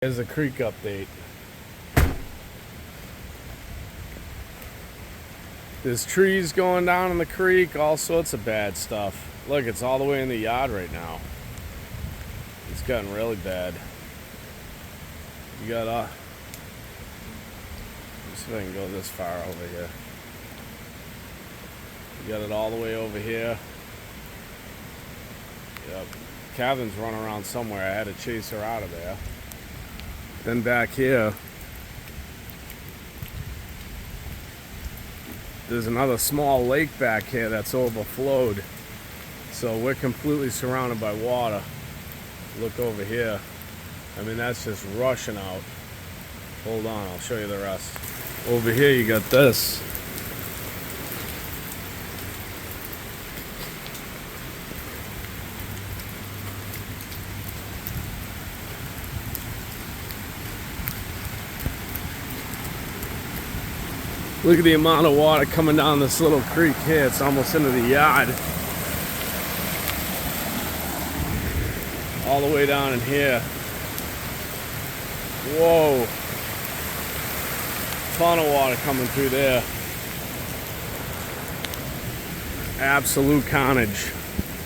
Here's a creek update. There's trees going down in the creek, all sorts of bad stuff. Look, it's all the way in the yard right now. It's gotten really bad. You got let me see if I can go this far over here. You got it all the way over here. Yep. Catherine's running around somewhere. I had to chase her out of there. Then back here, there's another small lake back here that's overflowed. So we're completely surrounded by water. Look over here. I mean, that's just rushing out. Hold on, I'll show you the rest. Over here you got this. Look at the amount of water coming down this little creek here. It's almost into the yard. All the way down in here. Whoa. Ton of water coming through there. Absolute carnage.